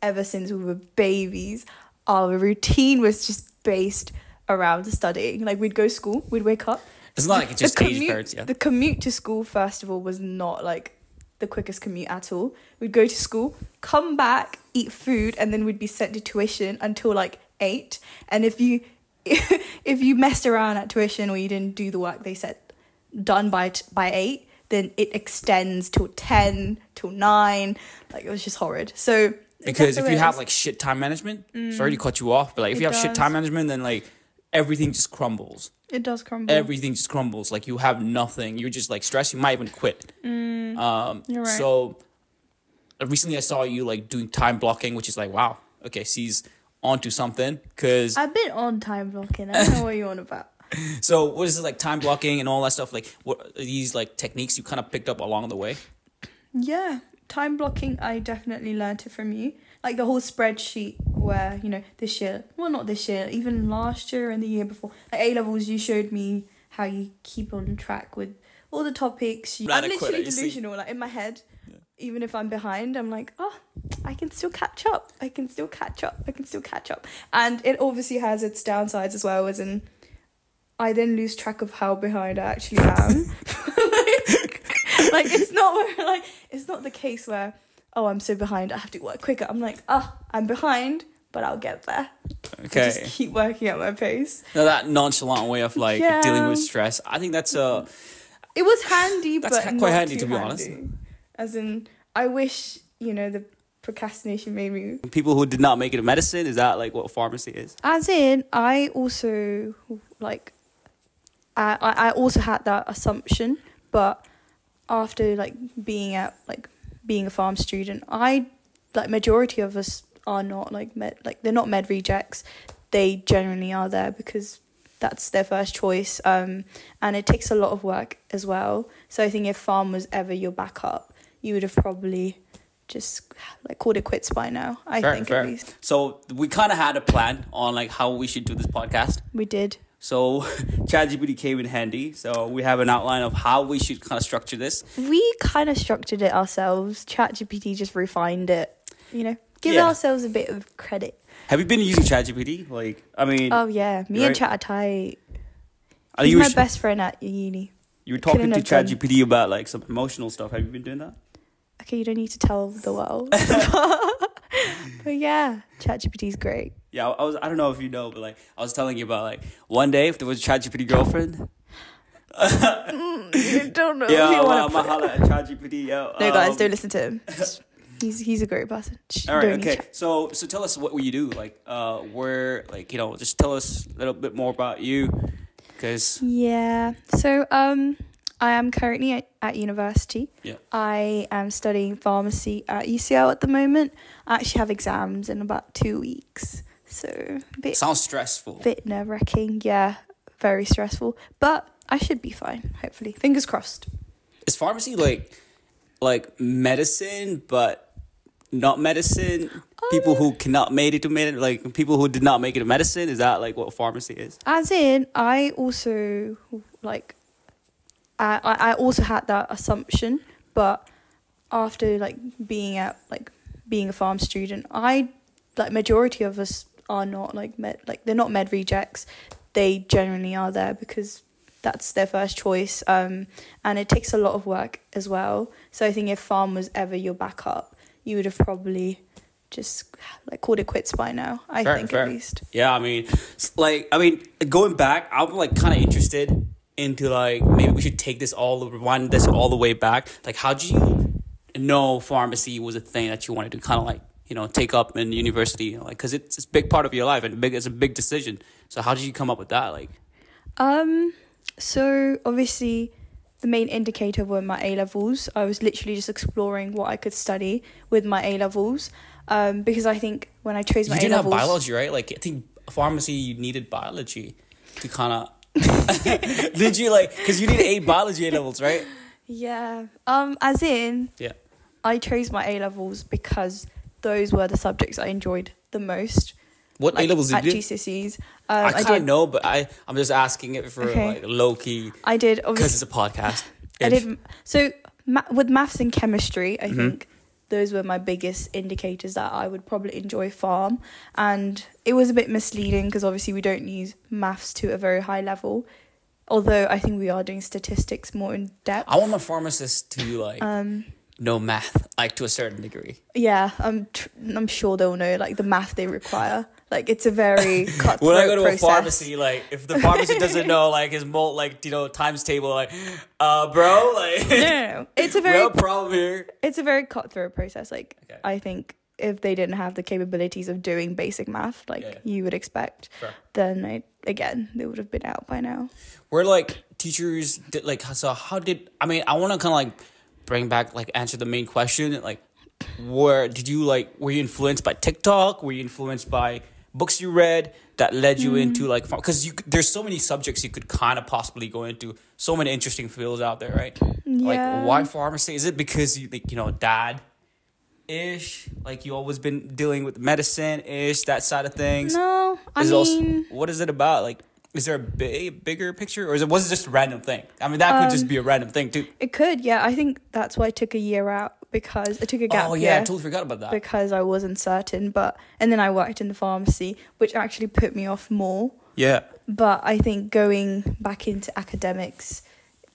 ever since we were babies, our routine was just based around studying. Like, we'd go to school, we'd wake up. It's not like it just aged parents, yeah. The commute to school, first of all, was not like the quickest commute at all. We'd go to school, come back, eat food, and then we'd be sent to tuition until like 8. And if you messed around at tuition or you didn't do the work they said done by 8, then it extends till 10, till 9. Like, it was just horrid. So because if you have like shit time management, sorry to cut you off, but like if you have shit time management, then like everything just crumbles. It does crumble. Everything just crumbles. Like, you have nothing. You're just like stressed. You might even quit. You're right. So recently I saw you like doing time blocking, which is like, wow, okay, she's onto something. Because I've been on time blocking. I don't know what you're on about. So what is it, like time blocking and all that stuff? Like, what are these like techniques you kind of picked up along the way? Yeah, time blocking, I definitely learned it from you. Like the whole spreadsheet where, you know, this year, well, not this year, even last year and the year before, like A-levels, you showed me how you keep on track with all the topics. I'm literally delusional, like in my head. Yeah. Even if I'm behind, I'm like, oh, I can still catch up. And it obviously has its downsides as well, as in I then lose track of how behind I actually am. like it's not the case where, oh, I'm so behind, I have to work quicker. I'm like, I'm behind, but I'll get there. Okay. I just keep working at my pace. Now that nonchalant way of like dealing with stress, I think that's it was handy, but quite not handy, too to be handy. honest. As in, I wish, you know, the procrastination made me... People who did not make it in medicine, is that like what pharmacy is? As in, I also like... I also had that assumption, but after like being a pharm student, majority of us are not they're not med rejects. They generally are there because that's their first choice, and it takes a lot of work as well. So I think if pharm was ever your backup, you would have probably just like called it quits by now. I think at least. So we kind of had a plan on like how we should do this podcast. We did. So ChatGPT came in handy. So we have an outline of how we should kind of structure this. We kind of structured it ourselves. ChatGPT just refined it. You know, give ourselves a bit of credit. Have you been using ChatGPT? Like, I mean... Oh, yeah. Me and Chat are tight. He's my best friend at uni. You were talking to ChatGPT about, like, some emotional stuff. Have you been doing that? Okay, you don't need to tell the world. But yeah, ChatGPT's great. Yeah, I don't know if you know, but, like, I was telling you about, like, one day if there was a ChatGPT girlfriend... You don't know. Yeah, I'm going to holler at ChatGPT. Yeah. No, guys, don't listen to him. He's a great person. All right, okay. So tell us what you do. Like, where, like, you know, just tell us a little bit more about you, because... Yeah. So, I am currently at university. Yeah. I am studying pharmacy at UCL at the moment. I actually have exams in about 2 weeks. So, sounds stressful. Bit nerve-wracking. Yeah, very stressful. But I should be fine, hopefully. Fingers crossed. Is pharmacy like medicine, but not medicine? People who cannot make it to medicine, like people who did not make it to medicine, is that like what pharmacy is? As in, I also I also had that assumption, but after being a pharm student, majority of us are not they're not med rejects. They generally are there because that's their first choice, and it takes a lot of work as well. So I think if pharm was ever your backup, you would have probably just called it quits by now. I think at least. Yeah, I mean, going back, I'm kind of interested into maybe we should rewind this all the way back. Like, how did you know pharmacy was a thing that you wanted to kind of take up in university? Because it's a big part of your life and it's a big decision. So how did you come up with that? So obviously the main indicator were my A-levels. I was literally just exploring what I could study with my A-levels, because I think when I chose my A-levels... You didn't have biology, right? I think pharmacy, you needed biology to kind of... Did you because you need 8 biology A-levels, right? Yeah. As in... Yeah. I chose my A-levels because those were the subjects I enjoyed the most. What A-levels did you do? At GCSEs. I kind of know, but I'm just asking it for low-key. I did. Because it's a podcast. I did. So with maths and chemistry, I think those were my biggest indicators that I would probably enjoy pharm. And it was a bit misleading because obviously we don't use maths to a very high level, although I think we are doing statistics more in depth. I want my pharmacist to like know math, like to a certain degree. Yeah, I'm sure they'll know like the math they require. Like it's a very cutthroat when I go to process. a pharmacy, like if the pharmacist doesn't know like his times table, like bro, like no. It's a very real problem here. It's a very cutthroat process. Like Okay. I think if they didn't have the capabilities of doing basic math, like you would expect, then they would have been out by now. Where like teachers did like so how did I want to kind of like bring back like answer the main question like were you influenced by TikTok? Were you influenced by books you read that led you into like because there's so many subjects you could kind of possibly go into, so many interesting fields out there, right? Yeah. Like why pharmacy? Is it because you like dad ish, like you always been dealing with medicine ish, that side of things? No, what is it about? Like is there a bigger picture, or was it just a random thing? That could just be a random thing too. It could, yeah. I think that's why I took a year out, because I took a gap year. year. I totally forgot about that. Because I was uncertain, and then I worked in the pharmacy, which actually put me off more. Yeah. But I think going back into academics,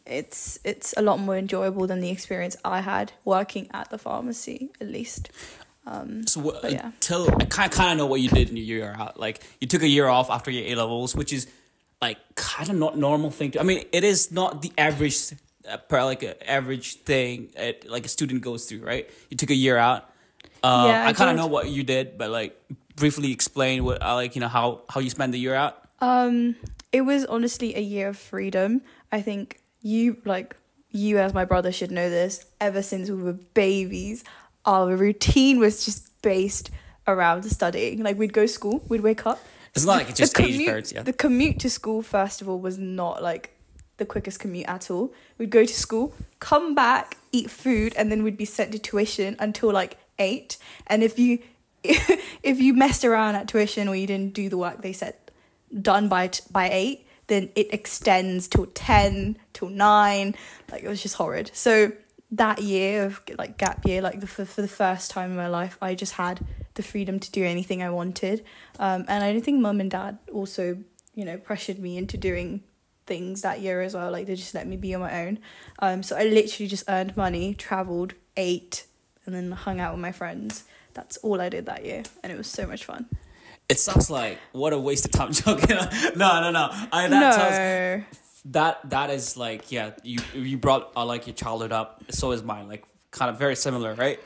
it's a lot more enjoyable than the experience I had working at the pharmacy, at least. I kind of know what you did in your year out. Like you took a year off after your A levels, which is like kind of not normal thing. It is not the average average thing like a student goes through, right? You took a year out. I kind of know what you did, but like briefly explain what how you spent the year out. It was honestly a year of freedom. I think you as my brother should know this. Ever since we were babies, our routine was just based around studying. Like we'd go to school, we'd wake up. It's not like it just changed parents, yeah. The commute to school, first of all, was not like the quickest commute at all. We'd go to school, come back, eat food, and then we'd be sent to tuition until like 8. And if you messed around at tuition or you didn't do the work they said done by 8, then it extends till 10, till 9. Like it was just horrid. So that year of like gap year, like for the first time in my life, I just had the freedom to do anything I wanted. And I don't think mum and dad also, pressured me into doing things that year as well. Like they just let me be on my own. So I literally just earned money, travelled, ate, and then hung out with my friends. That's all I did that year, and it was so much fun. It sounds like what a waste of time joking. No. That is like you brought like your childhood up. So is mine. Like kind of very similar, right?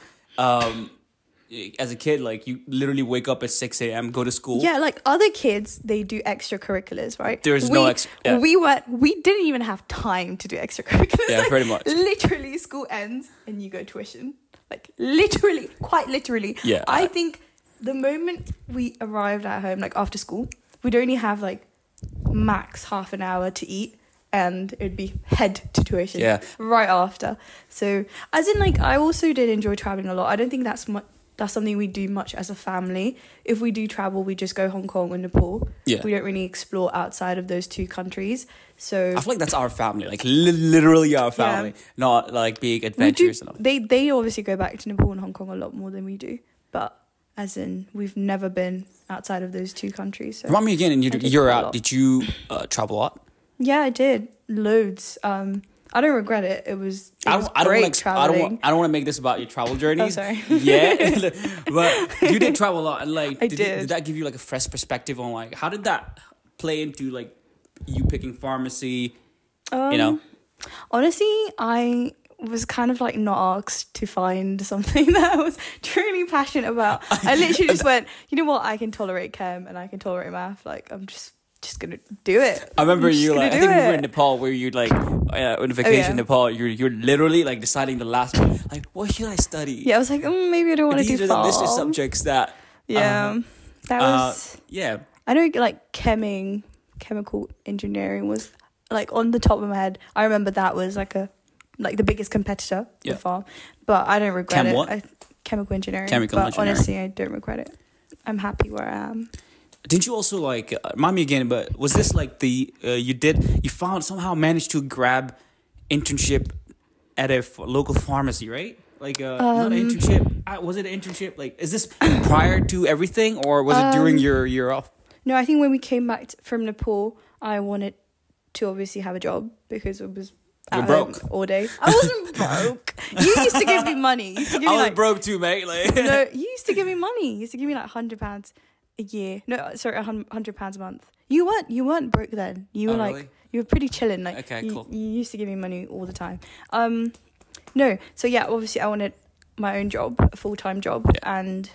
As a kid, like you literally wake up at 6 a.m., go to school. Yeah, like other kids, they do extracurriculars, right? There's no extra. Yeah. We didn't even have time to do extracurriculars. Yeah, like, pretty much. Literally, school ends and you go tuition. Like literally, quite literally. Yeah. I think the moment we arrived at home, like after school, we'd only have like max half an hour to eat. And it'd be head to tuition right after. So, as in, like, I also did enjoy traveling a lot. I don't think that's something we do much as a family. If we do travel, we just go Hong Kong and Nepal. Yeah. We don't really explore outside of those two countries. So I feel like that's our family, like literally our family, not like big adventures and all. They obviously go back to Nepal and Hong Kong a lot more than we do, but as in we've never been outside of those two countries. So remind me again, you're out. Did you travel a lot? Yeah, I did loads. I don't regret it. It was great traveling. I don't want to make this about your travel journeys. Oh, sorry. Yeah, but you did travel a lot, and like, did that give you like a fresh perspective on like how did that play into like you picking pharmacy? Honestly, I was kind of like not asked to find something that I was truly passionate about. I literally just went, you know what? I can tolerate chem and I can tolerate math. Like I'm just gonna do it. I remember you like I think we were in Nepal where you like on vacation in Nepal. You're literally like deciding the last one. Like what should I study? Yeah, I was like, maybe I don't want to do. These are the list of subjects that. That was. Yeah. I know, like chemical engineering was like on the top of my head. I remember that was like the biggest competitor so far, but I don't regret it. Chemical engineering. Honestly, I don't regret it. I'm happy where I am. Didn't you also like remind me again? But was this like you somehow managed to grab internship at a local pharmacy, right? Like not an internship. Was it an internship? Like, is this prior to everything, or was it during your year off? No, I think when we came back from Nepal, I wanted to obviously have a job because it was You're at broke home all day. I wasn't broke. You used to give me money. You used to give me I was broke too, mate. Like, no, you used to give me money. You used to give me like £100 a year. No, sorry, £100 a month. You weren't broke then. You were really? you were pretty chilling. Like, okay, cool. You used to give me money all the time. No, so yeah, obviously I wanted my own job, a full-time job, and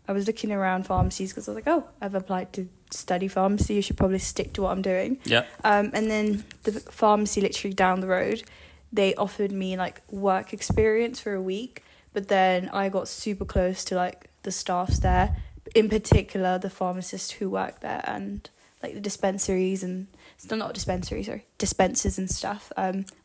I was looking around pharmacies because I was like, oh, I've applied to study pharmacy. I should probably stick to what I'm doing. Yeah. And then the pharmacy literally down the road, they offered me like work experience for a week, but then I got super close to like the staffs there, in particular the pharmacists who work there and like the dispensaries and dispensers and stuff.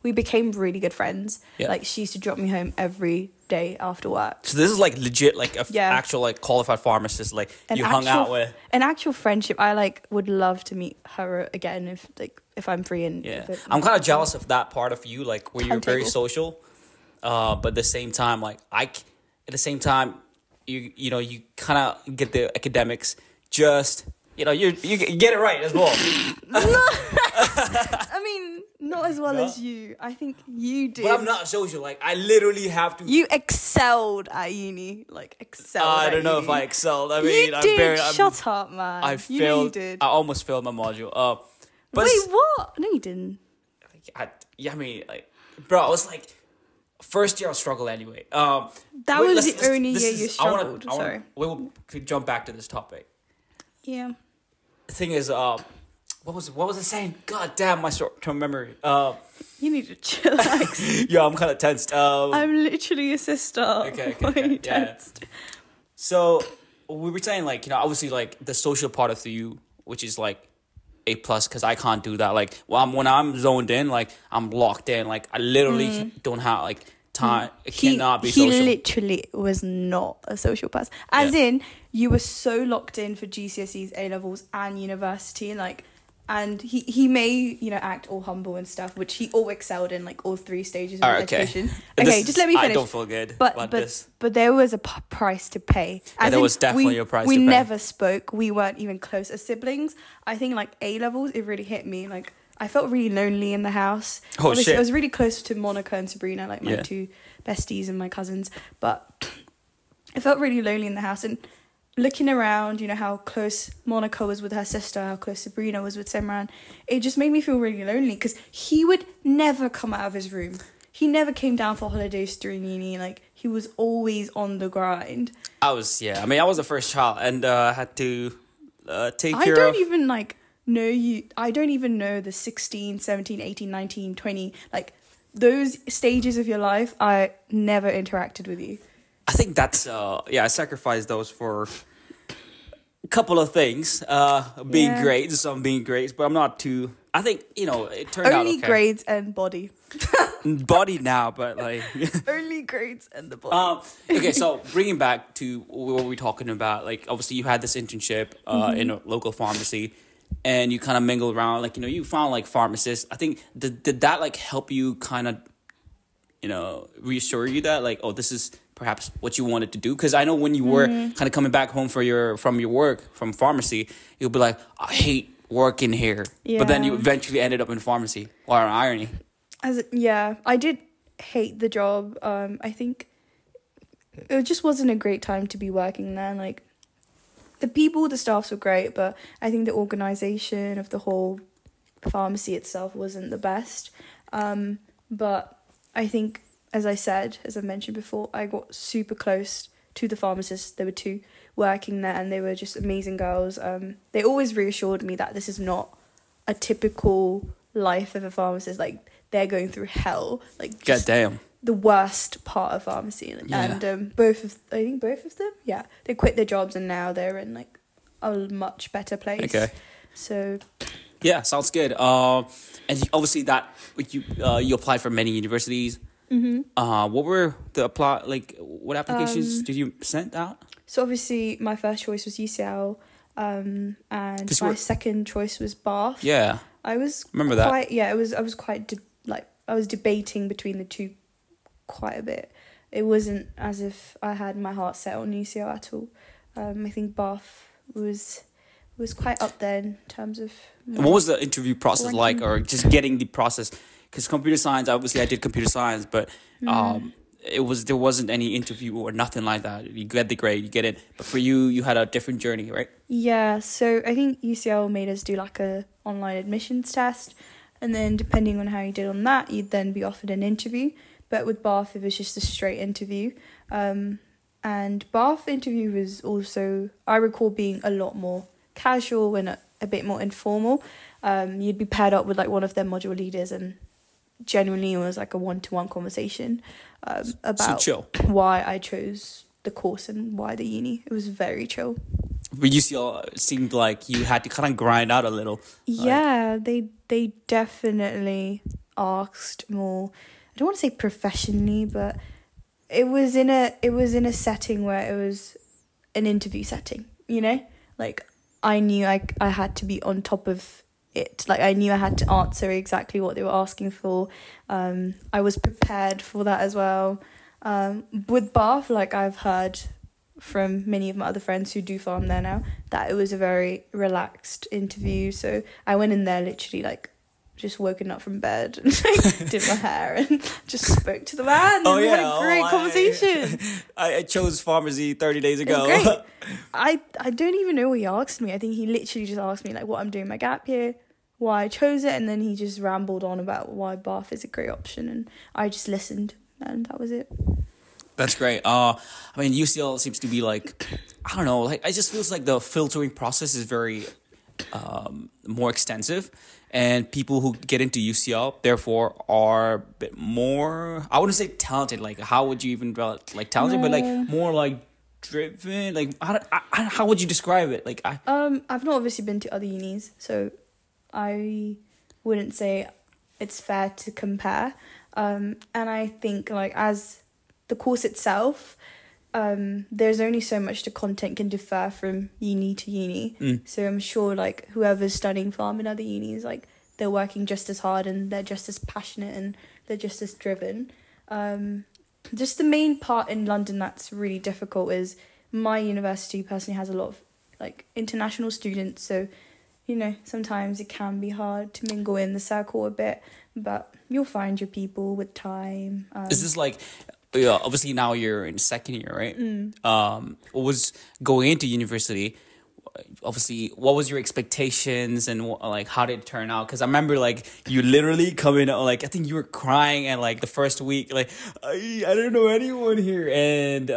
We became really good friends. Yeah. Like she used to drop me home every day after work. So this is like legit, like a actual like qualified pharmacist, like you hung out with. An actual friendship. I like would love to meet her again if I'm free and I'm kind of jealous of that part of you, like where you're very social, but at the same time, like you know you kind of get the academics just. You know, you get it right as well. I mean, not as well as you. I think you did. But I'm not social. Like, I literally have to. You excelled at uni. Like, excelled I don't know if I excelled. I mean, you did. Shut up, man. I failed. You know you did. I almost failed my module. But wait, what? No, you didn't. I mean, like, bro, I was like, first year I struggled anyway. That was the only year you struggled. Sorry. We'll jump back to this topic. Yeah. The thing is, what was I saying? God damn, my short-term memory. You need to chillax. Yeah, I'm kind of tensed. I'm literally your sister. Okay. Yeah. So we were saying, like, you know, obviously, like the social part of you, which is like A+, because I can't do that. Like, when I'm zoned in, like I'm locked in. Like I literally don't have like time. It cannot be social. He literally was not a social person. As in, you were so locked in for GCSEs, A levels, and university, and he may, you know, act all humble and stuff, which he all excelled in, like all three stages of education. Okay, just let me finish. I don't feel good. But there was a price to pay. There was definitely a price to pay. We never spoke. We weren't even close as siblings. I think like A levels, it really hit me. Like I felt really lonely in the house. Oh, shit. I was really close to Monica and Sabrina, like my two besties and my cousins. But I felt really lonely in the house. And looking around, you know, how close Monica was with her sister, how close Sabrina was with Simran, it just made me feel really lonely because he would never come out of his room. He never came down for holidays during uni. Like, he was always on the grind. I was the first child and had to take care of... I don't even, know you. I don't even know the 16, 17, 18, 19, 20. Like, those stages of your life, I never interacted with you. I think that's... I sacrificed those for a couple of things. Being great, some being great, but I'm not too... I think, you know, it turned out okay. Only grades and body. Body now, but like... Only grades and the body. Okay, so bringing back to what we're talking about, like, obviously you had this internship in a local pharmacy, and you kind of mingled around, like, you know, you found, like, pharmacists. I think, did that, like, help you kind of, you know, reassure you that, like, oh, this is perhaps what you wanted to do? Because I know when you were kind of coming back home from your work, from pharmacy, you'll be like, I hate working here. Yeah. But then you eventually ended up in pharmacy. What an irony. I did hate the job. I think it just wasn't a great time to be working there. Like, the people, the staffs were great, but I think the organisation of the whole pharmacy itself wasn't the best. But I think, as I mentioned before, I got super close to the pharmacists. There were two working there, and they were just amazing girls. They always reassured me that this is not a typical life of a pharmacist. Like, they're going through hell. Like, God damn. The worst part of pharmacy. And both of them, they quit their jobs and now they're in like a much better place. Okay. So yeah, sounds good. And obviously that you applied for many universities. Mm-hmm. What were what applications did you send out? So obviously my first choice was UCL, and my second choice was Bath. Yeah. I was remember that. Yeah, I was quite I was debating between the two quite a bit. it wasn't as if I had my heart set on UCL at all. I think Bath was quite up there in terms of... What was the interview process like, or just getting the process? Because computer science, obviously I did computer science, but there wasn't any interview or nothing like that. You get the grade, you get it. But for you, you had a different journey, right? Yeah, so I think UCL made us do like a online admissions test, and then depending on how you did on that, you'd then be offered an interview. But with Bath, it was just a straight interview. And Bath interview was also, I recall, being a lot more casual and a bit more informal. You'd be paired up with like one of their module leaders, and genuinely it was like a one-to-one conversation about why I chose the course and why the uni. It was very chill. But UCL, it seemed like you had to kind of grind out a little. Yeah, they definitely asked more. I don't want to say professionally, but it was in a setting where it was an interview setting, you know? Like, I knew I had to be on top of it. Like, I knew I had to answer exactly what they were asking for. I was prepared for that as well. With Bath, like, I've heard from many of my other friends who do farm there now, that it was a very relaxed interview. So I went in there literally, like, just woken up from bed and like, did my hair and just spoke to the man. Oh, and yeah. Had a great conversation. I chose pharmacy 30 days ago. It was great. I don't even know what he asked me. I think he literally just asked me like what I'm doing my gap year, why I chose it, and then he just rambled on about why Bath is a great option, and I just listened, and that was it. That's great. I mean, UCL seems to be like, I don't know, like, it just feels like the filtering process is very more extensive. And people who get into UCL, therefore, are a bit more, I wouldn't say talented. Like, how would you even, like, talented, but, like, more, like, driven? Like, how would you describe it? Like, I've not obviously been to other unis, so I wouldn't say it's fair to compare. And I think, like, as the course itself, there's only so much the content can differ from uni to uni. So I'm sure like whoever's studying pharm in other unis, like they're working just as hard and they're just as passionate and they're just as driven. Just the main part in London that's really difficult is my university personally has a lot of like international students, so you know sometimes it can be hard to mingle in the circle a bit, but you'll find your people with time. Is this like, yeah, obviously now you're in second year, right? What was going into university? Obviously, what was your expectations and like how did it turn out? Because I remember like you literally coming out, like I think you were crying and like the first week, like I don't know anyone here, and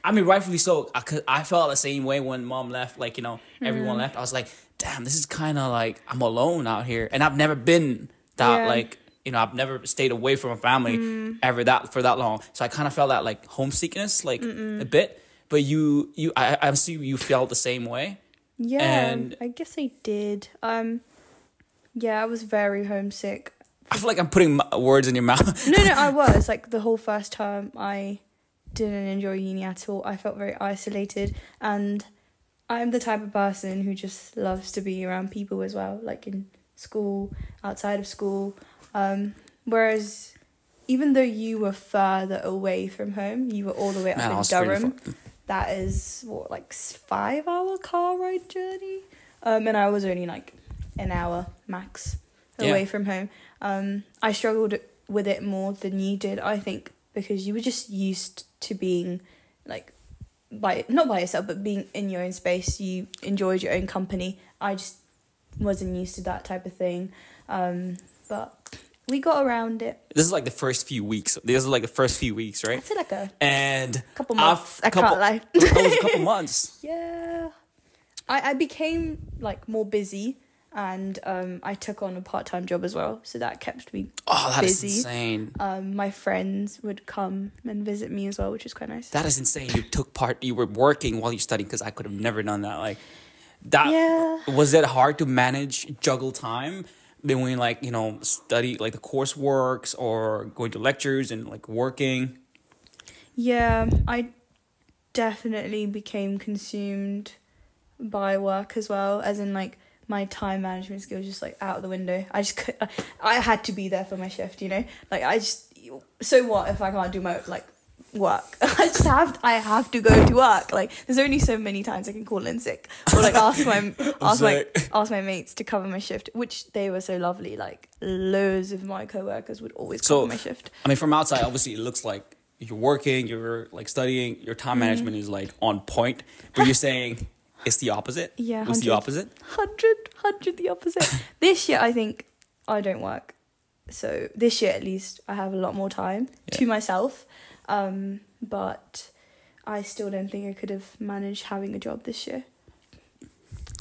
I mean rightfully so. Cause I felt the same way when mom left. Like you know everyone left. I was like, damn, this is kind of like I'm alone out here, and I've never been that like. You know, I've never stayed away from a family for that long. So I kind of felt that like homesickness, like a bit. But I assume you felt the same way. Yeah, and I guess I did. Yeah, I was very homesick. I feel like I'm putting words in your mouth. No, I was. Like the whole first term, I didn't enjoy uni at all. I felt very isolated. And I'm the type of person who just loves to be around people as well. Like in school, outside of school. Whereas even though you were further away from home, you were all the way up in Durham. That is what, like 5-hour car ride journey. And I was only like an hour max away from home. I struggled with it more than you did, I think, because you were just used to being like not by yourself, but being in your own space. You enjoyed your own company. I just wasn't used to that type of thing. But we got around it. This is like the first few weeks. Right? I'd say like a couple months. I can't lie. It was a couple months. Yeah. I became like more busy, and I took on a part-time job as well, so that kept me busy. Is insane. My friends would come and visit me as well, which is quite nice. That is insane. You were working while you're studying, because I could have never done that. Like that. Yeah. Was it hard to juggle time between like, you know, study like the courseworks or going to lectures and like working? Yeah, I definitely became consumed by work as well, as in like my time management skills just like out of the window. I had to be there for my shift, you know, like so what if I can't do my like work. I have to go to work. Like, there's only so many times I can call in sick or like ask my mates to cover my shift, which they were so lovely. Like, loads of my coworkers would always cover my shift. I mean, from outside, obviously, it looks like you're working, you're like studying, your time management is like on point, but you're saying it's the opposite. Yeah, what's the opposite? 100 the opposite. This year, I think I don't work. So this year, at least, I have a lot more time to myself. But I still don't think I could have managed having a job this year.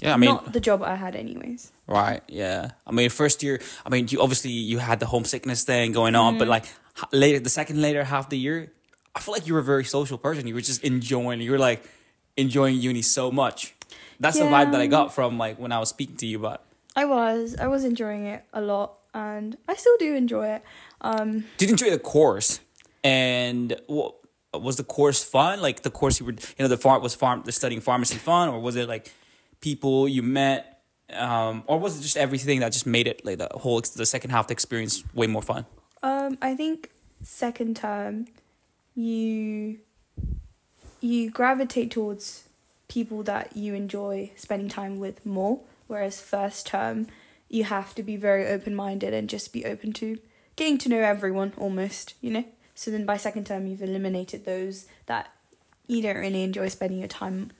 Yeah, I mean, not the job I had anyways. Right. Yeah. I mean, first year, I mean, you had the homesickness thing going on, but like the second later half of the year, I feel like you were a very social person. You were just enjoying uni so much. That's the vibe that I got from like when I was speaking to you about. I was enjoying it a lot, and I still do enjoy it. Did you enjoy the course? And what was the course fun? Like the course you were, the studying pharmacy fun, or was it like people you met, or was it just everything that just made it like the second half of the experience way more fun? I think second term, you gravitate towards people that you enjoy spending time with more, whereas first term, you have to be very open-minded and just be open to getting to know everyone almost, you know? So then by second term, you've eliminated those that you don't really enjoy spending your time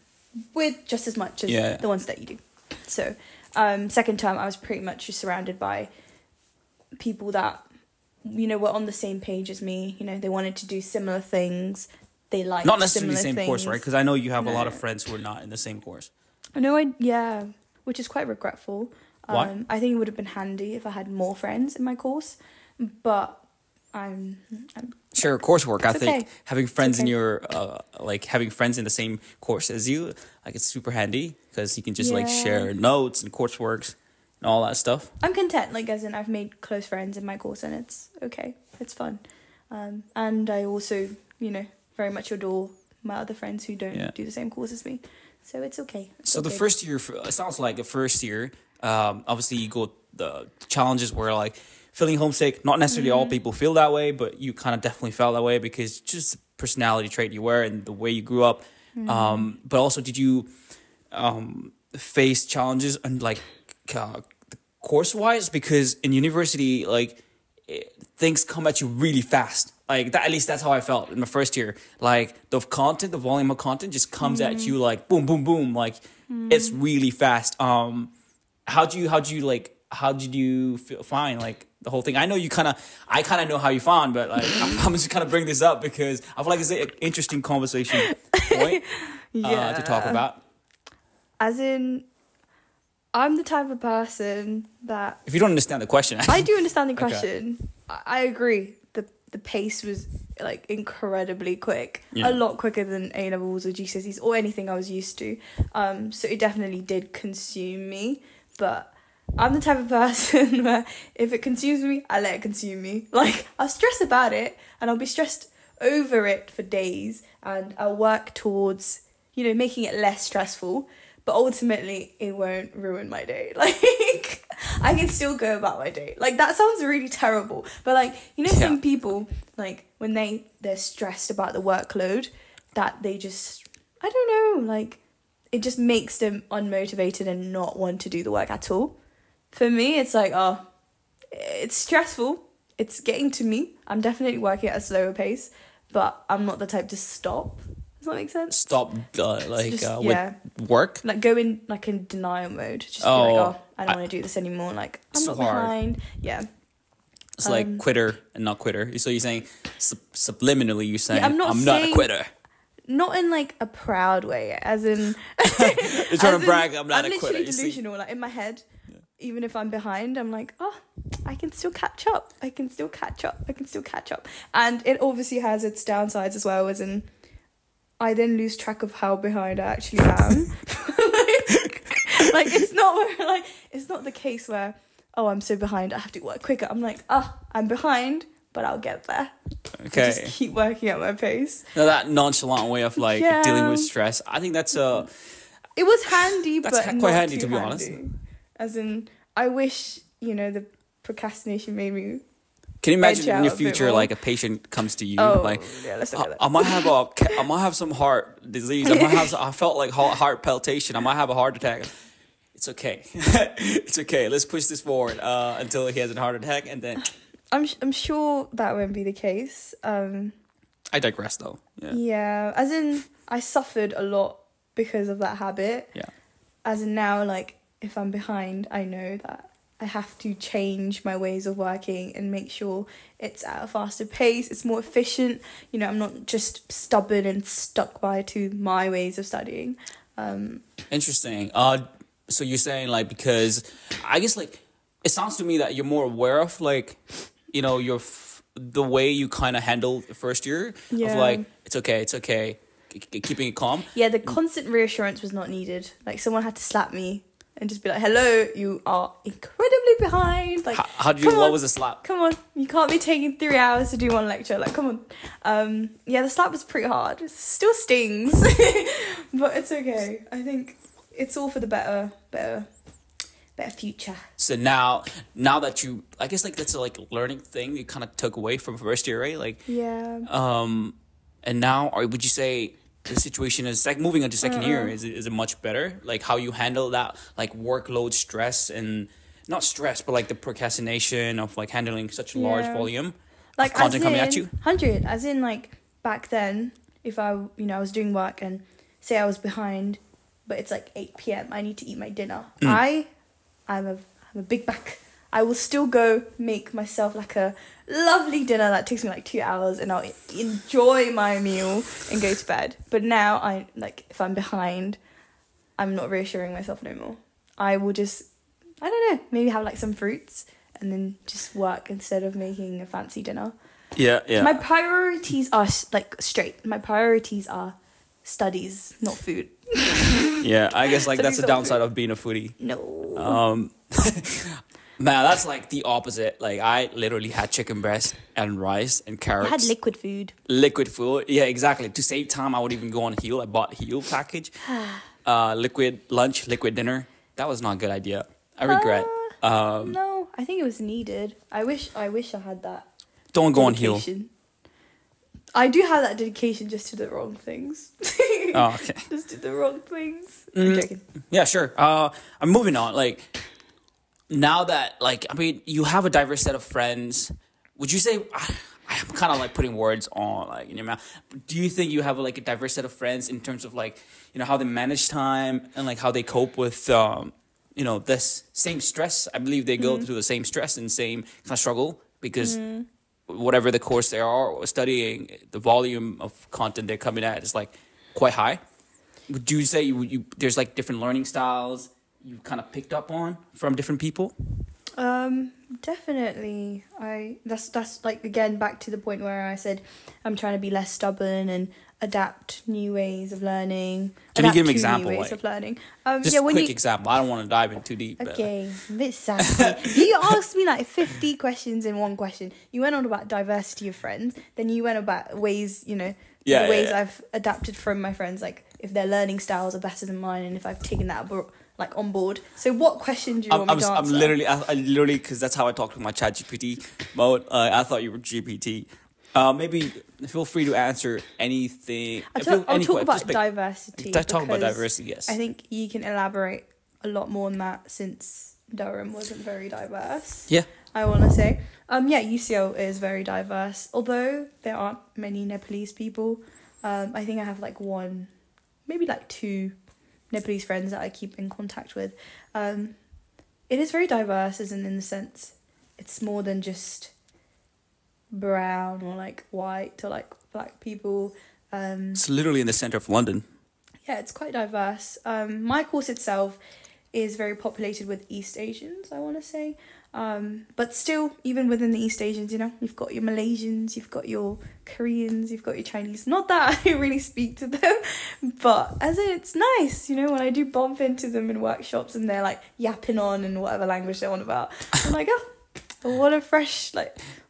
with just as much as the ones that you do. So second term, I was pretty much just surrounded by people that, were on the same page as me. They wanted to do similar things. They liked not necessarily the same things. course, right? Because I know you have a lot of friends who are not in the same course. Which is quite regretful. Why? I think it would have been handy if I had more friends in my course, but I'm sure, coursework. I think having friends in your having friends in the same course as you, like, it's super handy because you can just like share notes and courseworks and all that stuff. I'm content, like, as in I've made close friends in my course, and it's okay, it's fun, and I also very much adore my other friends who don't do the same course as me, so it's okay. The first year, it sounds like the first year, obviously you go the challenges were like feeling homesick. Not necessarily all people feel that way, but you kind of definitely felt that way because just the personality trait you were and the way you grew up. But also, did you face challenges and like course wise? Because in university, like things come at you really fast. Like that, at least that's how I felt in my first year. Like the volume of content just comes at you like boom, boom, boom. Like it's really fast. How did you find like the whole thing? I know I kind of know how you found, but like I'm just kind of bring this up because I feel like it's an interesting conversation point to talk about. As in, I'm the type of person that... If you don't understand the question... I do understand the question. Okay. I agree. The pace was like incredibly quick. A lot quicker than A-levels or GCSEs or anything I was used to. So it definitely did consume me. But I'm the type of person where if it consumes me, I let it consume me. Like, I'll stress about it and I'll be stressed over it for days. And I'll work towards, making it less stressful. But ultimately, it won't ruin my day. Like, I can still go about my day. Like, that sounds really terrible. But, like, some people, like, when they're stressed about the workload, that they just, I don't know, like, it just makes them unmotivated and not want to do the work at all. For me, it's like, it's stressful. It's getting to me. I'm definitely working at a slower pace, but I'm not the type to stop. Does that make sense? Stop, with work? Like, go in, like, in denial mode. Just be like, I don't want to do this anymore. Like, I'm not behind. Yeah. It's like quitter and not quitter. So you're saying, subliminally, you're saying, I'm not a quitter. Not in, like, a proud way. As in... You're trying to brag, I'm not a quitter. I'm literally delusional. Like, in my head, even if I'm behind, I'm like, I can still catch up. I can still catch up. And it obviously has its downsides as well, as in... I then lose track of how behind I actually am. like it's not the case where, I'm so behind, I have to work quicker. I'm like, I'm behind, but I'll get there. Okay. Just keep working at my pace. Now that nonchalant way of dealing with stress, I think that's It was handy, but quite not handy too to be handy. honest. As in, I wish, the procrastination made me Can you imagine edge in your out a bit future, more. like a patient comes to you, Oh, like, yeah, let's look at that. I might have some heart disease. I felt like heart palpitation. I might have a heart attack. It's okay. It's okay. Let's push this forward until he has a heart attack, and then. I'm sure that won't be the case. I digress, though. Yeah. Yeah, as in I suffered a lot because of that habit. Yeah. As in now, like if I'm behind, I know that I have to change my ways of working and make sure it's at a faster pace. It's more efficient. You know, I'm not just stubborn and stuck to my ways of studying. Interesting. So you're saying like because I guess like it sounds to me that you're more aware of like, you know, the way you kind of handle the first year of like it's okay, keeping it calm. Yeah, the constant reassurance was not needed. Like someone had to slap me and just be like, "Hello, you are incredibly behind." Like, how did you? What was the slap? Come on, you can't be taking 3 hours to do one lecture. Like, come on. Yeah, the slap was pretty hard. It still stings, but it's okay. I think it's all for the better future. So now that you, I guess like that's a like learning thing you kind of took away from first year, right? Like yeah. And now, or would you say the situation is like moving into second year? Is it much better? Like how you handle that like workload stress and not stress, but like the procrastination of like handling such a large volume like of content coming at you. 100, as in like back then, if I was doing work and say I was behind, but it's like 8 p.m. I need to eat my dinner. I'm a big back. I will still go make myself like a lovely dinner that takes me like 2 hours, and I'll enjoy my meal and go to bed. But now I like if I'm behind, I'm not reassuring myself no more. I will just, I don't know, maybe have like some fruits and then just work instead of making a fancy dinner. Yeah. My priorities are like straight. My priorities are studies, not food. Yeah, I guess like Studies, that's the not downside food. of being a foodie. No. Man, that's like the opposite. Like I literally had chicken breast and rice and carrots. I had liquid food. Liquid food. Yeah, exactly. To save time, I would even go on Heal. I bought Heal package. Liquid lunch, liquid dinner. That was not a good idea. I regret. No, I think it was needed. I wish I had that. Don't go on Heal. dedication. I do have that dedication, just to the wrong things. Oh, okay. Just to the wrong things. I'm joking. Yeah, sure. I'm moving on. Like, now that, like, I mean, you have a diverse set of friends. Would you say, I'm kind of like putting words on, like, in your mouth. Do you think you have like a diverse set of friends in terms of like, you know, how they manage time and like how they cope with, you know, this same stress? I believe they go through the same stress and same kind of struggle because whatever the course they are studying, the volume of content they're coming at is like quite high. Would you say you there's like different learning styles you kind of picked up on from different people? Definitely. That's like, again, back to the point where I said I'm trying to be less stubborn and adapt new ways of learning. Can you give an adapt to example? new ways Like, of learning. just yeah, a quick example. I don't want to dive in too deep. Okay, a bit sassy. You asked me like 50 questions in one question. You went on about diversity of friends. Then you went about ways, you know, ways I've adapted from my friends, like if their learning styles are better than mine and if I've taken that like on board. So what question do you want me to answer? I'm literally, because that's how I talk to my chat GPT mode. I thought you were GPT. Maybe feel free to answer anything. I'll talk about diversity. Talk about diversity, yes. I think you can elaborate a lot more on that since Durham wasn't very diverse. Yeah. I want to say. UCL is very diverse. Although there aren't many Nepalese people. I think I have like one, maybe like two Nepalese friends that I keep in contact with. It is very diverse, isn't in the sense it's more than just brown or like white or like black people. It's literally in the center of London. Yeah, it's quite diverse. My course itself is very populated with East Asians, I want to say. But still, even within the East Asians, you know, you've got your Malaysians, you've got your Koreans, you've got your Chinese. Not that I really speak to them, but as in, it's nice, you know, when I do bump into them in workshops and they're like yapping on in whatever language they're on about. I'm like, oh, what a fresh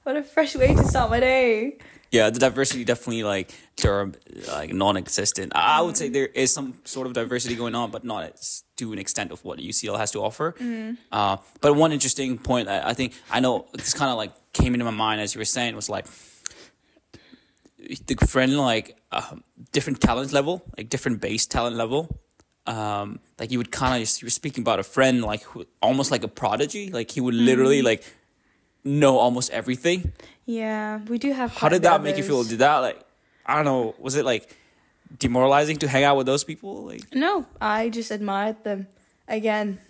What a fresh way to start my day. Yeah, the diversity definitely like non-existent. I would say there is some sort of diversity going on, but not to an extent of what UCL has to offer. But one interesting point I know this kind of like came into my mind as you were saying was like the friend like different talent level, like different base talent level. Like you would kind of, you were speaking about a friend like who, almost like a prodigy, like he would literally like know almost everything. Yeah, we do have. How did that make you feel? Did that like, I don't know, was it like demoralizing to hang out with those people? Like, no, I just admired them. Again,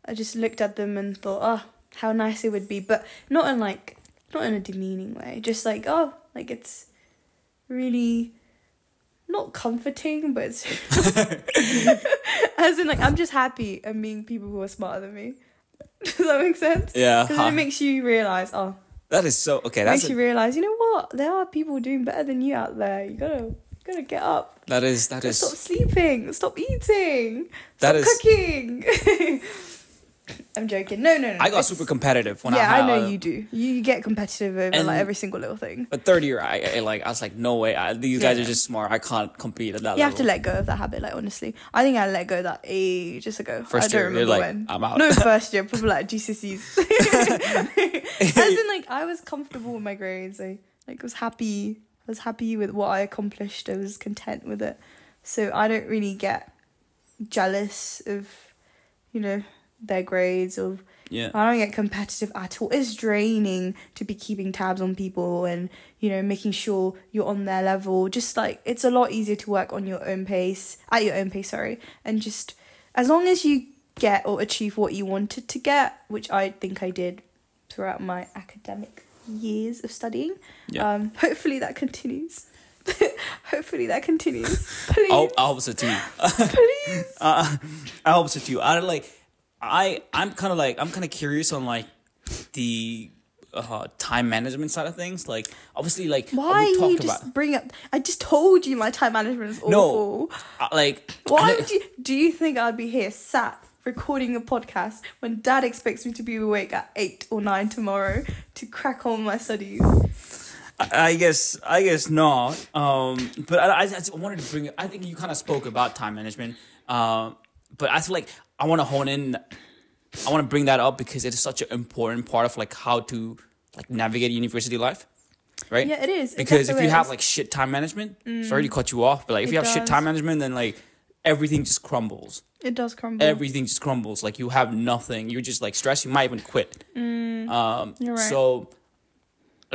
I just looked at them and thought, oh, how nice it would be, but not in a demeaning way. Just like, oh, like it's really not comforting, but it's as in like I'm just happy and meeting people who are smarter than me. Does that make sense? Yeah. Because it makes you realise, oh. That is so okay. Makes you realise, you know what? There are people doing better than you out there. You gotta get up. That is. Stop sleeping. Stop eating. That Stop cooking. I'm joking. No. I got super competitive when I know you do. You get competitive over like every single little thing. But third year, I was like, no way. These guys are just smart. I can't compete at that level. You have to let go of that habit. Like honestly, I think I let go of that ages ago. First year, I don't remember when. I'm out. No, first year, probably like GCSEs. As in, like I was comfortable with my grades. I was happy. I was happy with what I accomplished. I was content with it. So I don't really get jealous of, their grades or I don't get competitive at all. It's draining to be keeping tabs on people and making sure you're on their level. Just like it's a lot easier to work on your own pace, and just as long as you get or achieve what you wanted to get, which I think I did throughout my academic years of studying. Hopefully that continues. Hopefully that continues. Please. I hope so too. Please. I hope so too. I'm kind of curious on like the time management side of things. Like obviously, like why you just bring up? I just told you my time management is awful. No, why would you? Do you think I'd be here sat recording a podcast when Dad expects me to be awake at 8 or 9 tomorrow to crack on my studies? I guess not. But I just wanted to bring it. I think you kind of spoke about time management. But I feel like I want to hone in. I want to bring that up because it is such an important part of like how to like navigate university life, right? Yeah, it is. Because if you have like shit time management, sorry to cut you off, but like if you have shit time management, then like everything just crumbles. It does crumble. Everything just crumbles. Like you have nothing. You're just like stressed. You might even quit. You're right. So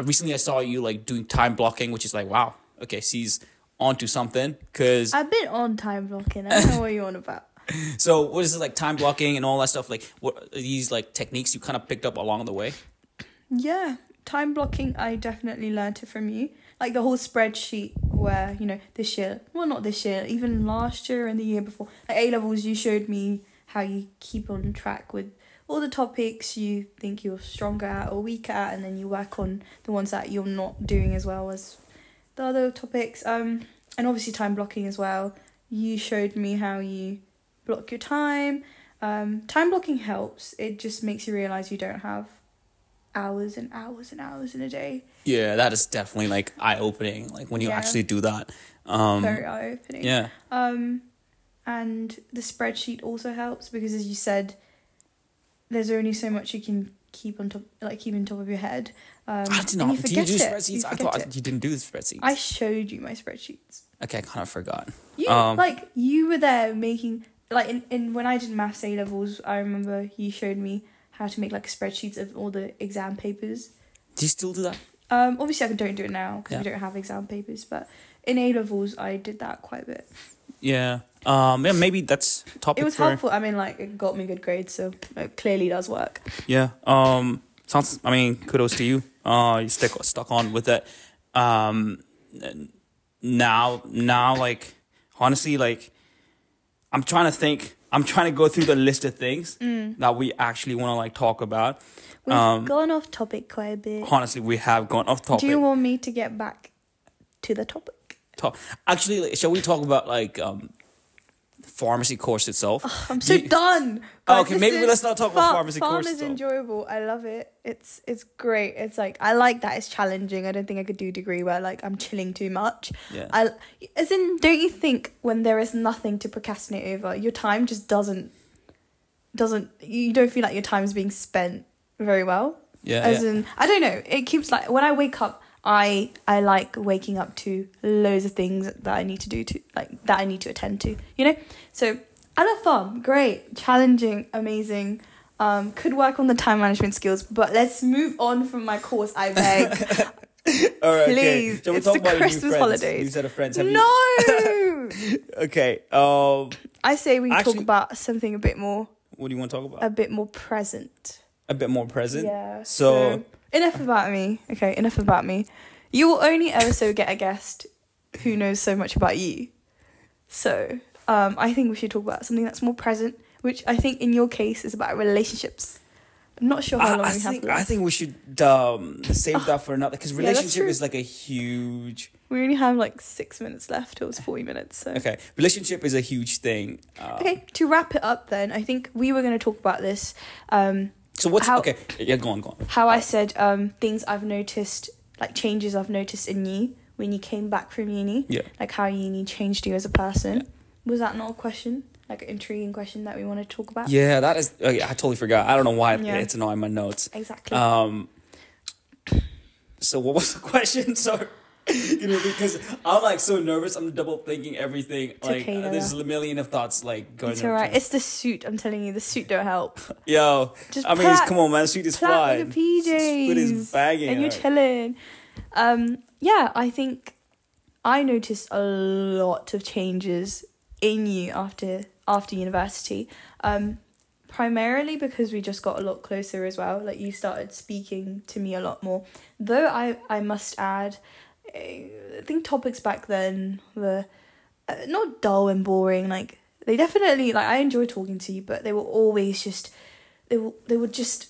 recently I saw you like doing time blocking, which is like, wow, okay, she's onto something. Cause I've been on time blocking. I don't know what you're on about. So what is it like time blocking and all that stuff? Like what are these like techniques you kind of picked up along the way? Yeah, time blocking. I definitely learned it from you. Like the whole spreadsheet where, this year, well, not this year, even last year and the year before, like A-levels, you showed me how you keep on track with all the topics you think you're stronger at or weaker at, and then you work on the ones that you're not doing as well as the other topics. And obviously time blocking as well. You showed me how you block your time. Time blocking helps. It just makes you realise you don't have hours and hours and hours in a day. Yeah, that is definitely like eye-opening, like when you actually do that. Very eye-opening. Yeah. And the spreadsheet also helps because, as you said, there's only so much you can keep on top of your head. I did not. Do you do spreadsheets? I thought you didn't do the spreadsheets. I showed you my spreadsheets. Okay, I kind of forgot. You were there making in when I did maths A levels. I remember you showed me how to make like spreadsheets of all the exam papers. Do you still do that? Obviously I don't do it now because we don't have exam papers, but in A levels I did that quite a bit. Yeah. Maybe that's topic. It was helpful. I mean, like it got me good grades, so it clearly does work. Yeah. Kudos to you. You stuck on with it. Now, like honestly, like I'm trying to go through the list of things that we actually want to like talk about. We've gone off topic quite a bit. Honestly, we have gone off topic. Do you want me to get back to the topic? Actually, shall we talk about like pharmacy course itself. I'm so done. Oh, okay, maybe let's not talk about pharmacy Farm course. is enjoyable. I love it. It's great. It's like, I like that it's challenging. I don't think I could do a degree where like I'm chilling too much. Yeah. Don't you think when there is nothing to procrastinate over, your time just doesn't you don't feel like your time is being spent very well? Yeah. In, I don't know. It keeps like, when I wake up, I like waking up to loads of things that I need to do that I need to attend to, you know? So I love farm. Great. Challenging. Amazing. Could work on the time management skills, but let's move on from my course, I beg. All right, please. Okay. Shall we it's talk the about Christmas your new friends? holidays. New set of friends. No! Okay. I say we actually, talk about something a bit more... What do you want to talk about? A bit more present. A bit more present? Yeah. So enough about me. Okay, enough about me. You will only ever so get a guest who knows so much about you. So, I think we should talk about something that's more present, which I think in your case is about relationships. I'm not sure how long we have left. I think we should save that for another, because relationship is like a huge... We only have like 6 minutes left. It was 40 minutes. So. Okay, relationship is a huge thing. Okay, to wrap it up then, I think we were going to talk about this. So what's... okay, yeah, go on. How I said things I've noticed, like changes I've noticed in you when you came back from uni. Yeah. Like how uni changed you as a person. Yeah. Was that not a question? Like an intriguing question that we want to talk about? Yeah, that is... Okay, I totally forgot. I don't know why it's not in my notes. Exactly. So what was the question? Sorry. You know, because I'm like so nervous. I'm double thinking everything. It's like okay, there's a million of thoughts like going. It's alright. It's the suit. I'm telling you, the suit don't help. Yo, I mean, come on, man. The suit is fine. With the PJs. Suit is bagging, and you're chilling. Yeah, I think I noticed a lot of changes in you after university. Primarily because we just got a lot closer as well. Like you started speaking to me a lot more. Though I must add, I think topics back then were not dull and boring. Like they definitely, like, I enjoy talking to you, but they were always just they were just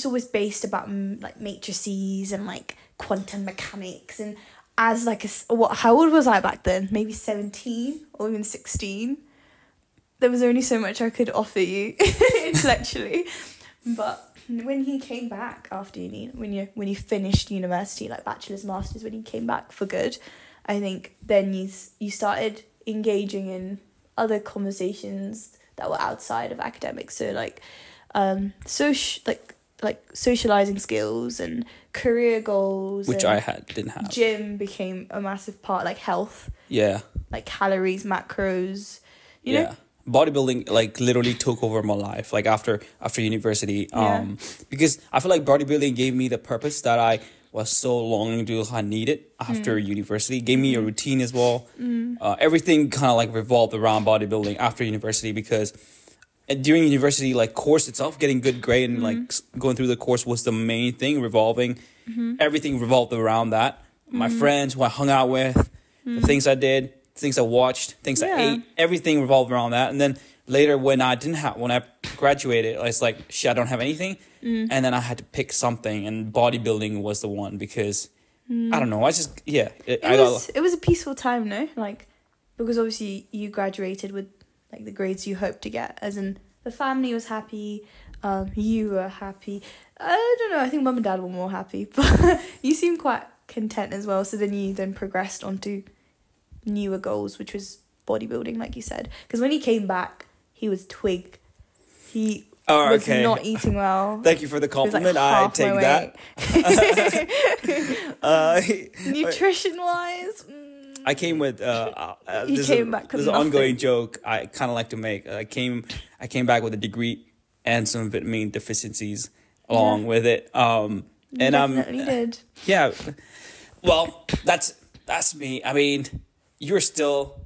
always based about like matrices and like quantum mechanics. And as like how old was I back then? Maybe 17 or even 16. There was only so much I could offer you intellectually, but when he came back after uni, when you finished university, like bachelor's, masters, when you came back for good, I think then you started engaging in other conversations that were outside of academics. So like, socializing skills and career goals, which I didn't have. Gym became a massive part, like health. Yeah. Like calories, macros. You know? Bodybuilding like literally took over my life like after university because I feel like bodybuilding gave me the purpose that I was so longing to I needed after university. It gave me a routine as well. Everything kind of like revolved around bodybuilding after university, because during university, like course itself, getting good grade and like going through the course was the main thing. Everything revolved around that. My friends who I hung out with, the things I did, things I watched, things I ate, everything revolved around that. And then later when I graduated, it's like, shit, I don't have anything. And then I had to pick something, and bodybuilding was the one, because I don't know. It was a peaceful time, no? Like, because obviously you graduated with like the grades you hoped to get, as in the family was happy, you were happy. I don't know, I think mum and dad were more happy, but you seemed quite content as well. So then you progressed onto newer goals, which was bodybuilding, like you said, because when he came back he was twig. He was not eating well. Thank you for the compliment. Like I take that. Nutrition wise, I came with there's an ongoing joke I kind of like to make. I came back with a degree and some vitamin deficiencies along with it. And definitely did. Yeah. Well, that's me. I mean, you're still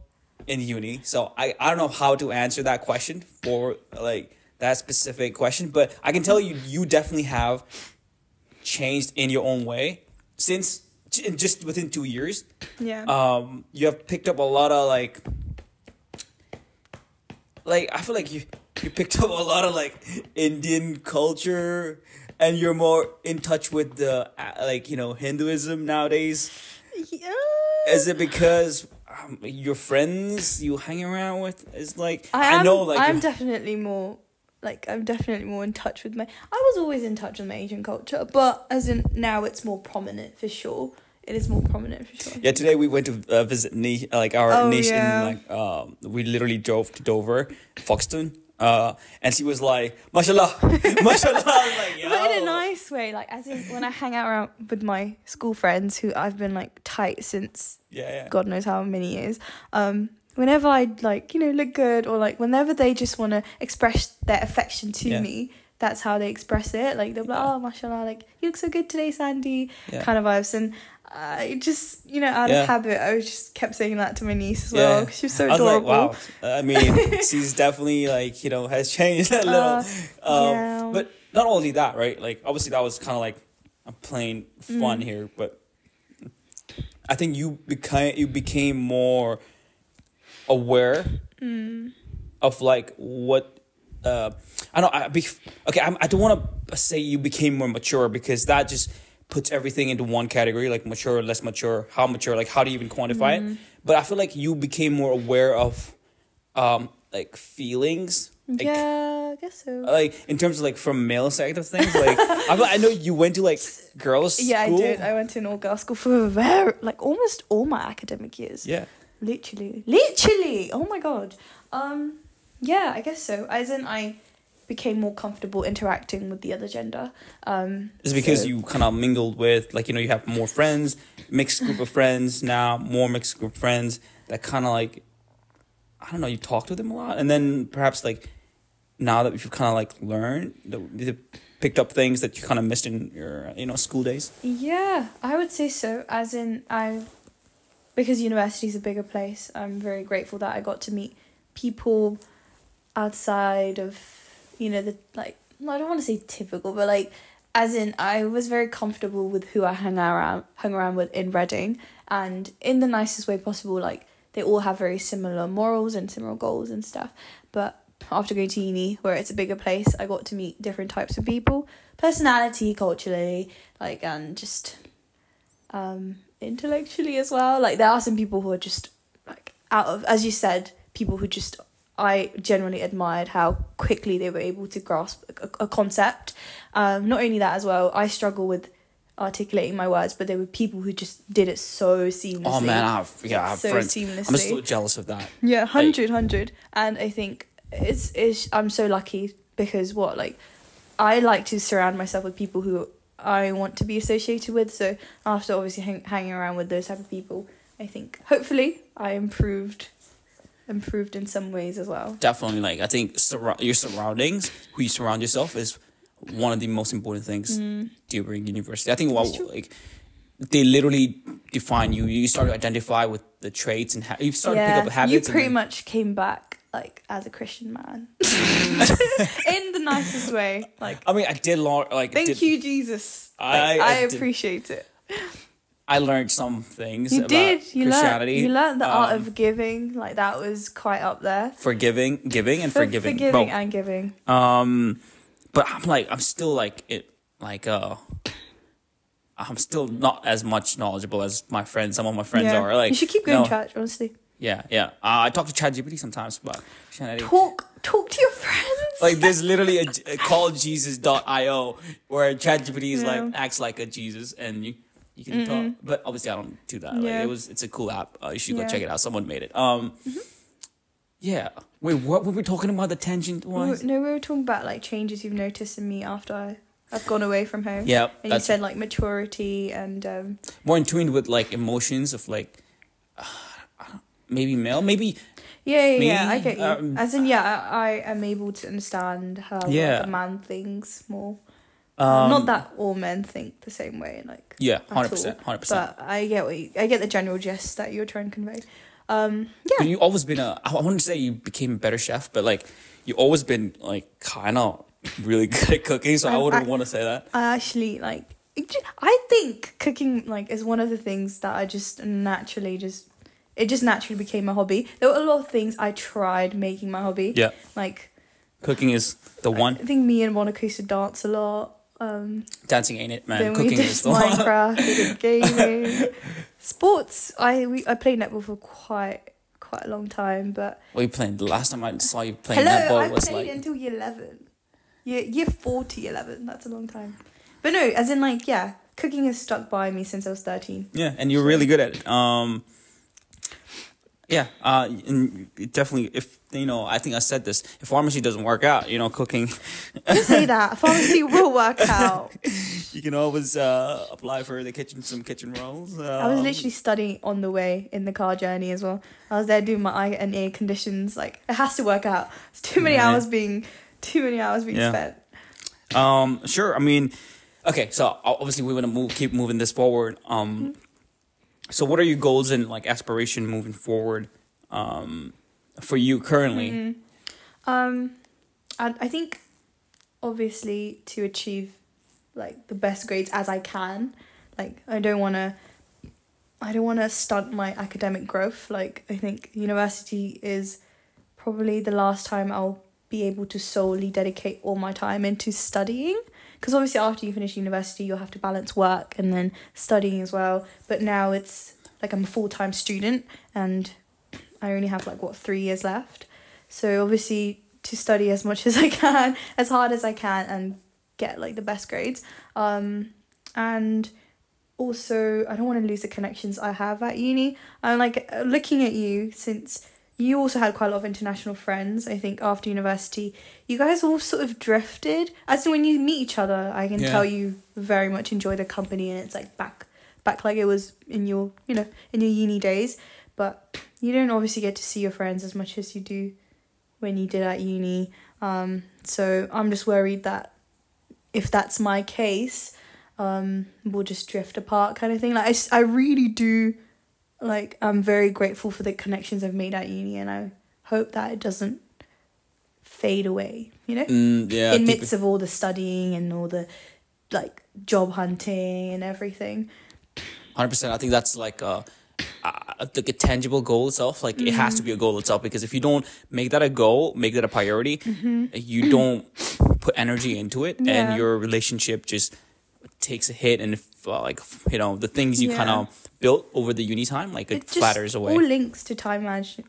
in uni, so I don't know how to answer that question for like that specific question, but I can tell you definitely have changed in your own way since just within 2 years. Yeah. You have picked up a lot of like I feel like you picked up a lot of like Indian culture, and you're more in touch with the Hinduism nowadays. Yeah. Is it because your friends you hang around with is like I'm you're- definitely more in touch with I was always in touch with my Asian culture, but as in now it's more prominent for sure. It is more prominent for sure. Yeah, today we went to visit our niche in we literally drove to Dover, Foxton. And she was like, "Mashallah, mashallah." I was like, yo. But in a nice way, like as in when I hang out around with my school friends who I've been like tight since God knows how many years. Whenever I like look good, or like whenever they just want to express their affection to me, that's how they express it. Like they'll be like, "Oh, mashallah, like you look so good today, Sandy," kind of vibes. And I just, out of habit, I just kept saying that to my niece as well, because she was so adorable. I was like, wow. I mean, she's definitely like, has changed a little. But not only that, right? Like, obviously that was kind of like a plain fun here, but I think you became more aware of like what I don't want to say you became more mature, because that just puts everything into one category, like mature, less mature, how mature, like how do you even quantify it? But I feel like you became more aware of like feelings. Like, yeah, I guess so. Like in terms of like from male side of things, like I know you went to like girls' school. Yeah, I did. I went to an all-girls school for almost all my academic years. Yeah. Literally. Oh my God. Yeah, I guess so. As in, I became more comfortable interacting with the other gender. It's because you kind of mingled with, like, you have more friends, mixed group of friends now, more mixed group of friends that kind of like, I don't know, you talk to them a lot. And then perhaps like now that you've kind of like learned, picked up things that you kind of missed in your, school days. Yeah, I would say so. As in, because university is a bigger place, I'm very grateful that I got to meet people outside of, the like, I don't want to say typical, but like, as in, I was very comfortable with who I hung around with in Reading, and in the nicest way possible. Like, they all have very similar morals and similar goals and stuff. But after going to uni, where it's a bigger place, I got to meet different types of people, personality, culturally, like, and just intellectually as well. Like, there are some people who are just like out of, as you said, people who just, I generally admired how quickly they were able to grasp a concept. Not only that as well, I struggle with articulating my words, but there were people who just did it so seamlessly. Oh man, I have friends. Seamlessly. I'm so jealous of that. Yeah, 100. And I think it's I'm so lucky, because I like to surround myself with people who I want to be associated with. So after obviously hanging around with those type of people, I think hopefully I improved in some ways as well. Definitely, like I think your surroundings, who you surround yourself, is one of the most important things during university. I think they literally define you. You start to identify with the traits and you start to pick up habits. You pretty much came back like as a Christian man in the nicest way. Like, I mean, I did thank you, Jesus. I appreciate it. I learned some things about Christianity. You learned the art of giving. Like, that was quite up there. Forgiving and forgiving. Forgiving and giving. But I'm still I'm still not as much knowledgeable as my friends. Some of my friends are. Like, you should keep going to church, honestly. Yeah. I talk to ChatGPT sometimes about Christianity. Talk to your friends. Like, there's literally a calljesus.io where ChatGPT acts like a Jesus, and you can talk. But obviously I don't do that. Yeah. Like, it's a cool app. You should go check it out. Someone made it. Yeah. Wait, what were we talking about? The tangent wise? We were talking about like changes you've noticed in me after I've gone away from home. Yeah. And you said like maturity and more in tune with like emotions of like maybe male, maybe. Yeah, I get you. As in, I am able to understand how a man thinks more. Not that all men think the same way, like 100%. But I get the general gist that you're trying to convey. But you've always been I wouldn't say you became a better chef, but like you've always been like kind of really good at cooking. So I wouldn't want to say that. I actually I think cooking like is one of the things that I just naturally became a hobby. There were a lot of things I tried making my hobby. Yeah, like cooking is the one. I think me and Monica used to dance a lot. Dancing ain't it, man. Then Cooking we did is the one. Minecraft, we did gaming. Sports. I played netball for quite a long time, but What are you playing? The last time I saw you playing hello, netball I was played like until year 11. Year 40, 11. That's a long time. But no, as in like, yeah, cooking has stuck by me since I was 13. yeah, and you're really good at it. Yeah, and definitely, if, you know, I think I said this, if pharmacy doesn't work out, you know, cooking. Don't say that. Pharmacy will work out. You can always apply for some kitchen roles. I was literally studying on the way in the car journey as well. I was there doing my eye and ear conditions. Like, it has to work out. It's too many hours being spent. Sure. I mean, okay. So obviously we want to keep moving this forward. So what are your goals and like aspiration moving forward, for you currently? I think obviously to achieve like the best grades as I can. Like, I don't want to stunt my academic growth. Like, I think university is probably the last time I'll be able to solely dedicate all my time into studying, because obviously after you finish university you'll have to balance work and then studying as well. But now it's like I'm a full-time student and I only have like 3 years left, so obviously to study as much as I can, as hard as I can, and get like the best grades, and also I don't want to lose the connections I have at uni. I'm like looking at you, since you also had quite a lot of international friends. I think after university, you guys all sort of drifted. As in when you meet each other, I can tell you very much enjoy the company, and it's like back like it was in your, you know, in your uni days. But you don't obviously get to see your friends as much as you do when you did at uni. So I'm just worried that if that's my case, we'll just drift apart kind of thing. Like I really do. Like, I'm very grateful for the connections I've made at uni, and I hope that it doesn't fade away, you know? In midst of all the studying and all the, like, job hunting and everything. 100%. I think that's like a tangible goal itself. Like, it has to be a goal itself, because if you don't make that a goal, make that a priority, you don't put energy into it, and your relationship just takes a hit, and like, you know, the things you kind of built over the uni time, like it flatters away. All links to time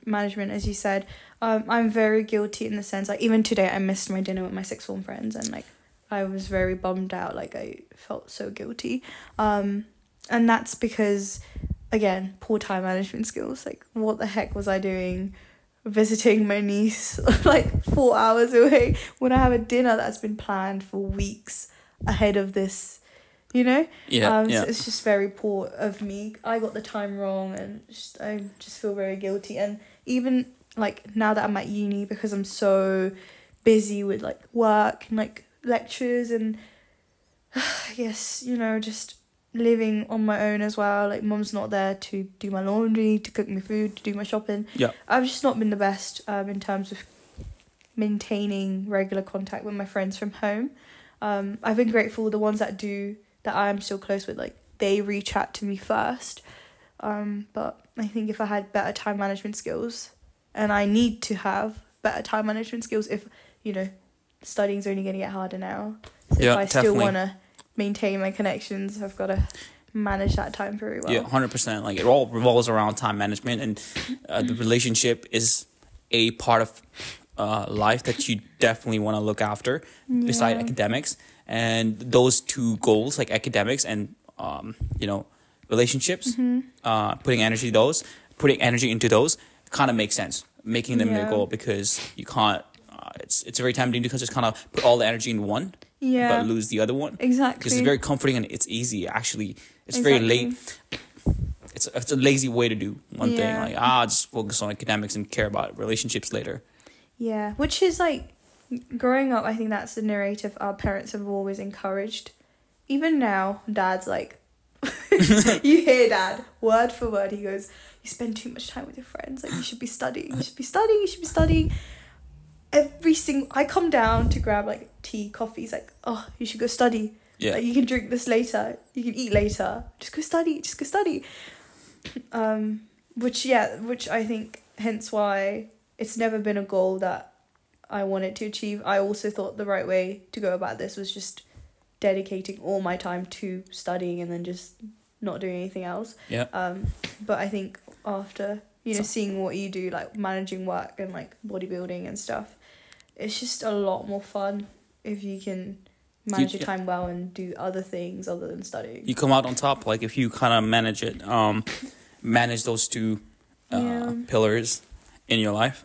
management, as you said. I'm very guilty in the sense, like, even today I missed my dinner with my sixth form friends, and like I was very bummed out. Like, I felt so guilty, and that's because, again, poor time management skills. Like, what the heck was I doing visiting my niece like 4 hours away when I have a dinner that's been planned for weeks ahead of this, you know? So it's just very poor of me. I got the time wrong, and I just feel very guilty. And even like now that I'm at uni, because I'm so busy with like work and like lectures, and I guess, you know, just living on my own as well. Like, mum's not there to do my laundry, to cook me food, to do my shopping. I've just not been the best in terms of maintaining regular contact with my friends from home. I've been grateful, the ones that I'm still close with, like, they reach out to me first. But I think if I had better time management skills, and I need to have better time management skills if, you know, studying's only going to get harder now. So if I still want to maintain my connections, I've got to manage that time very well. 100%. Like, it all revolves around time management, and the relationship is a part of life that you definitely want to look after beside academics. And those two goals, like academics and you know, relationships, putting energy into those kind of makes sense, making them your goal, because you can't it's very tempting to just kind of put all the energy in one but lose the other one. Exactly. Because it's very comforting and it's easy, actually. It's very late. It's a lazy way to do one thing, like just focus on academics and care about relationships later. Yeah, which is like, growing up, I think that's the narrative our parents have always encouraged. Even now, Dad's like, you hear Dad, word for word, he goes, you spend too much time with your friends, like, you should be studying, you should be studying. I come down to grab like tea, coffee, he's like, oh, you should go study. Like, you can drink this later, you can eat later, just go study. Which I think, hence why it's never been a goal that I wanted to achieve. I also thought the right way to go about this was just dedicating all my time to studying, and then just not doing anything else. Yeah. But I think after, seeing what you do, like managing work and like bodybuilding and stuff, it's just a lot more fun if you can manage your time well and do other things other than studying. You come out on top, like if you kind of manage it, manage those two pillars in your life.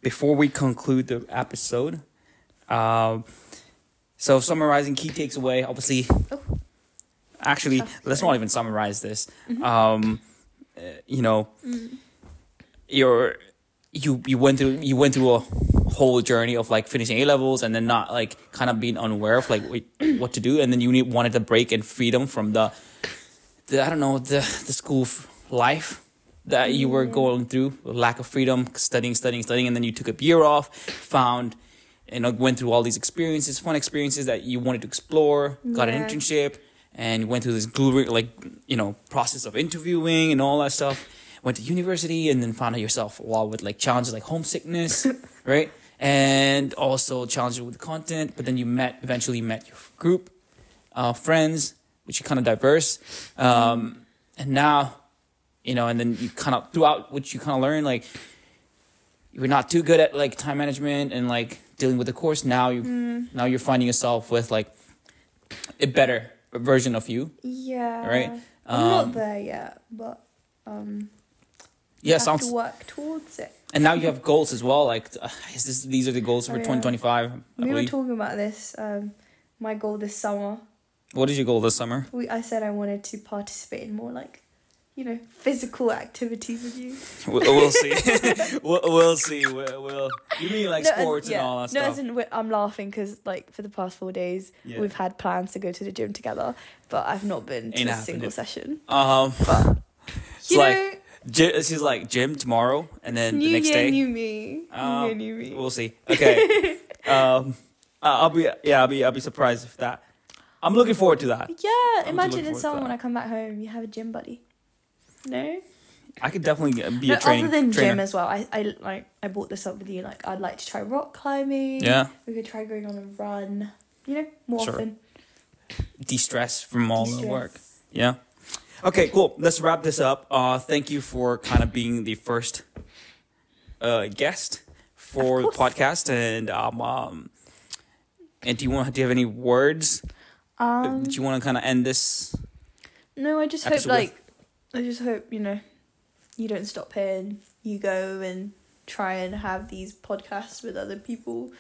Before we conclude the episode, so summarizing key takes away, obviously. Actually, let's not even summarize this. Mm-hmm. You went through a whole journey of like finishing A levels and then not like kind of being unaware of like what to do, and then you wanted a break and freedom from the school life that you were going through, lack of freedom, studying, and then you took a year off, went through all these fun experiences that you wanted to explore, got an internship, and went through this grueling, process of interviewing and all that stuff. Went to university and then found out yourself a lot with like challenges like homesickness, right? And also challenges with the content. But then you eventually met your group, friends, which are kind of diverse. And now, and then you kind of, throughout which you kind of learn, like, you were not too good at like time management and like dealing with the course. Now you're finding yourself with like a better version of you. Yeah. Right? I'm not there yet, but have to work towards it. And now you have goals as well. Like, these are the goals for 2025. We were talking about this. My goal this summer. What is your goal this summer? I said I wanted to participate in more like, physical activities with you. We'll see. we'll see. You mean like sports and all that stuff? No, I'm laughing because like for the past 4 days we've had plans to go to the gym together, but I've not been to a single session. But she's like gym tomorrow, and then the next day. New me. New me. We'll see. Okay. I'll be surprised if that. I'm looking forward to that. Yeah, imagine in summer when I come back home, you have a gym buddy. No. I could definitely be a trainer. Other than gym as well, I brought this up with you. Like, I'd like to try rock climbing. Yeah. We could try going on a run. More often. De-stress from all the work. Yeah. Okay, cool. Let's wrap this up. Thank you for kind of being the first guest for the podcast, and do you have any words that you want to kind of end this? No, I just hope you don't stop here and you go and try and have these podcasts with other people.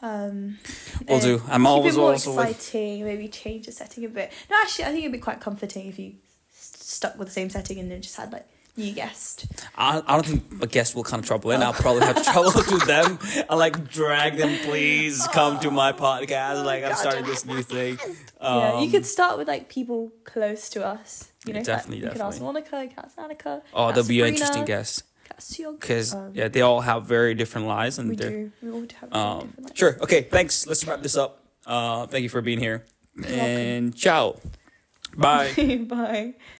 Will do. I'm always more exciting. Maybe change the setting a bit. No, actually, I think it'd be quite comforting if you stuck with the same setting and then just had like new guest. I don't think a guest will kind of trouble in. I'll probably have to trouble to them. I'll like drag them. Please come to my podcast. Like, I'm starting this new thing. You could start with like people close to us. Definitely. You could ask Monica, Annika. Oh, they'll be an interesting guest. Because they all have very different lives, and we all have different lives. Sure. Okay. Thanks. Let's wrap this up. Thank you for being here, and ciao. Bye. Bye.